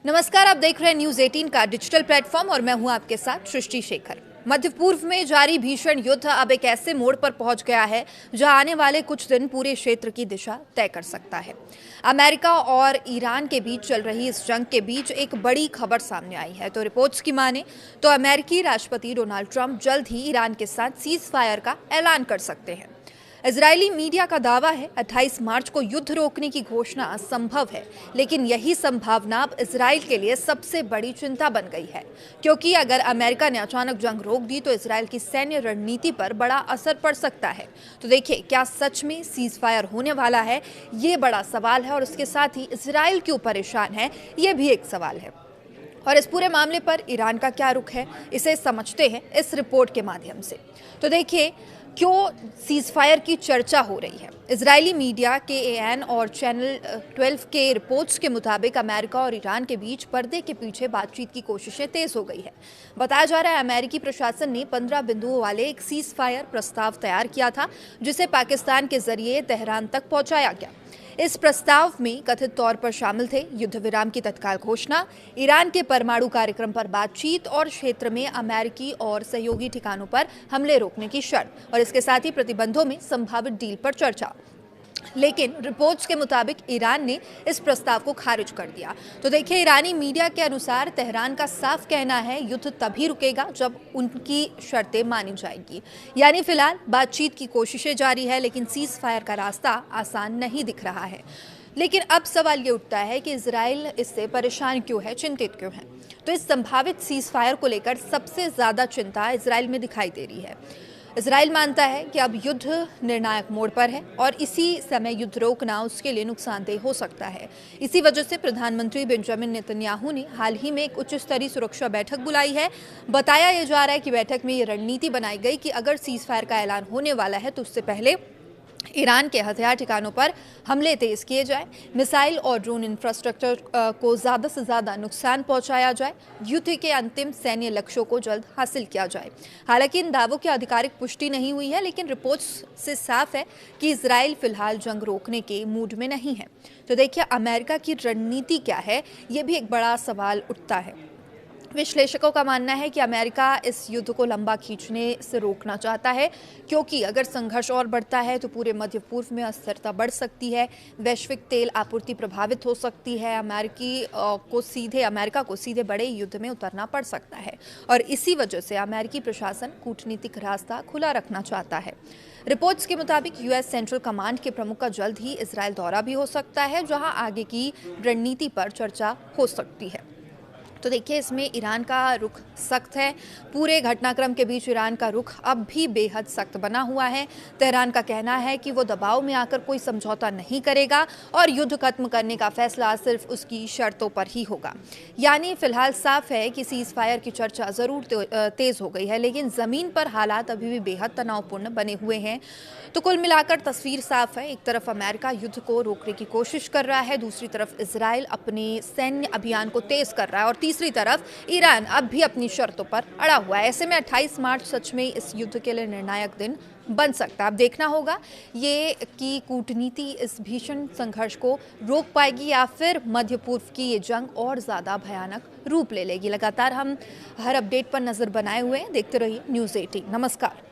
नमस्कार, आप देख रहे हैं न्यूज 18 का डिजिटल प्लेटफॉर्म और मैं हूं आपके साथ सृष्टि शेखर। मध्य पूर्व में जारी भीषण युद्ध अब एक ऐसे मोड़ पर पहुंच गया है जहां आने वाले कुछ दिन पूरे क्षेत्र की दिशा तय कर सकता है। अमेरिका और ईरान के बीच चल रही इस जंग के बीच एक बड़ी खबर सामने आई है। तो रिपोर्ट्स की माने तो अमेरिकी राष्ट्रपति डोनाल्ड ट्रंप जल्द ही ईरान के साथ सीज फायर का ऐलान कर सकते हैं। इजरायली मीडिया का दावा है 28 मार्च को युद्ध रोकने की घोषणा संभव है, लेकिन यही संभावना अब इजराइल के लिए सबसे बड़ी चिंता बन गई है, क्योंकि अगर अमेरिका ने अचानक जंग रोक दी तो इजराइल की सैन्य रणनीति पर बड़ा असर पड़ सकता है। तो देखिए, क्या सच में सीज फायर होने वाला है, ये बड़ा सवाल है और उसके साथ ही इजराइल क्यों परेशान है, ये भी एक सवाल है। और इस पूरे मामले पर ईरान का क्या रुख है, इसे समझते हैं इस रिपोर्ट के माध्यम से। तो देखिए, क्यों सीज फायर की चर्चा हो रही है। इजरायली मीडिया KAN और चैनल 12 के रिपोर्ट्स के मुताबिक अमेरिका और ईरान के बीच पर्दे के पीछे बातचीत की कोशिशें तेज हो गई है। बताया जा रहा है अमेरिकी प्रशासन ने 15 बिंदुओं वाले एक सीज फायर प्रस्ताव तैयार किया था, जिसे पाकिस्तान के जरिए तेहरान तक पहुंचाया गया। इस प्रस्ताव में कथित तौर पर शामिल थे युद्ध विराम की तत्काल घोषणा, ईरान के परमाणु कार्यक्रम पर बातचीत और क्षेत्र में अमेरिकी और सहयोगी ठिकानों पर हमले रोकने की शर्त, और इसके साथ ही प्रतिबंधों में संभावित डील पर चर्चा। लेकिन रिपोर्ट्स के मुताबिक ईरान ने इस प्रस्ताव को खारिज कर दिया। तो देखिए, ईरानी मीडिया के अनुसार तेहरान का साफ कहना है युद्ध तभी रुकेगा जब उनकी शर्तें मानी जाएगी। यानी फिलहाल बातचीत की कोशिशें जारी है, लेकिन सीज फायर का रास्ता आसान नहीं दिख रहा है। लेकिन अब सवाल ये उठता है कि इजराइल इससे परेशान क्यों है, चिंतित क्यों है। तो इस संभावित सीज फायर को लेकर सबसे ज्यादा चिंता इजराइल में दिखाई दे रही है। इजराइल मानता है कि अब युद्ध निर्णायक मोड़ पर है और इसी समय युद्ध रोकना उसके लिए नुकसानदेह हो सकता है। इसी वजह से प्रधानमंत्री बेंजामिन नेतन्याहू ने हाल ही में एक उच्च स्तरीय सुरक्षा बैठक बुलाई है। बताया यह जा रहा है कि बैठक में ये रणनीति बनाई गई कि अगर सीज फायर का ऐलान होने वाला है तो उससे पहले ईरान के हथियार ठिकानों पर हमले तेज किए जाए, मिसाइल और ड्रोन इंफ्रास्ट्रक्चर को ज़्यादा से ज़्यादा नुकसान पहुंचाया जाए, युद्ध के अंतिम सैन्य लक्ष्यों को जल्द हासिल किया जाए। हालांकि इन दावों की आधिकारिक पुष्टि नहीं हुई है, लेकिन रिपोर्ट्स से साफ है कि इजराइल फिलहाल जंग रोकने के मूड में नहीं है। तो देखिए, अमेरिका की रणनीति क्या है, ये भी एक बड़ा सवाल उठता है। विश्लेषकों का मानना है कि अमेरिका इस युद्ध को लंबा खींचने से रोकना चाहता है, क्योंकि अगर संघर्ष और बढ़ता है तो पूरे मध्य पूर्व में अस्थिरता बढ़ सकती है, वैश्विक तेल आपूर्ति प्रभावित हो सकती है, अमेरिका को सीधे बड़े युद्ध में उतरना पड़ सकता है। और इसी वजह से अमेरिकी प्रशासन कूटनीतिक रास्ता खुला रखना चाहता है। रिपोर्ट्स के मुताबिक US सेंट्रल कमांड के प्रमुख का जल्द ही इजराइल दौरा भी हो सकता है, जहां आगे की रणनीति पर चर्चा हो सकती है। तो देखिए, इसमें ईरान का रुख सख्त है। पूरे घटनाक्रम के बीच ईरान का रुख अब भी बेहद सख्त बना हुआ है। तेहरान का कहना है कि वो दबाव में आकर कोई समझौता नहीं करेगा और युद्ध खत्म करने का फैसला सिर्फ उसकी शर्तों पर ही होगा। यानी फिलहाल साफ है कि सीज फायर की चर्चा जरूर तेज हो गई है, लेकिन जमीन पर हालात अभी भी बेहद तनावपूर्ण बने हुए हैं। तो कुल मिलाकर तस्वीर साफ है। एक तरफ अमेरिका युद्ध को रोकने की कोशिश कर रहा है, दूसरी तरफ इजराइल अपने सैन्य अभियान को तेज कर रहा है और तीसरी तरफ ईरान अब भी अपनी शर्तों पर अड़ा हुआ है। ऐसे में 28 मार्च सच में इस युद्ध के लिए निर्णायक दिन बन सकता है। अब देखना होगा ये कि कूटनीति इस भीषण संघर्ष को रोक पाएगी या फिर मध्य पूर्व की ये जंग और ज़्यादा भयानक रूप ले लेगी। लगातार हम हर अपडेट पर नज़र बनाए हुए हैं। देखते रहिए न्यूज़ 18। नमस्कार।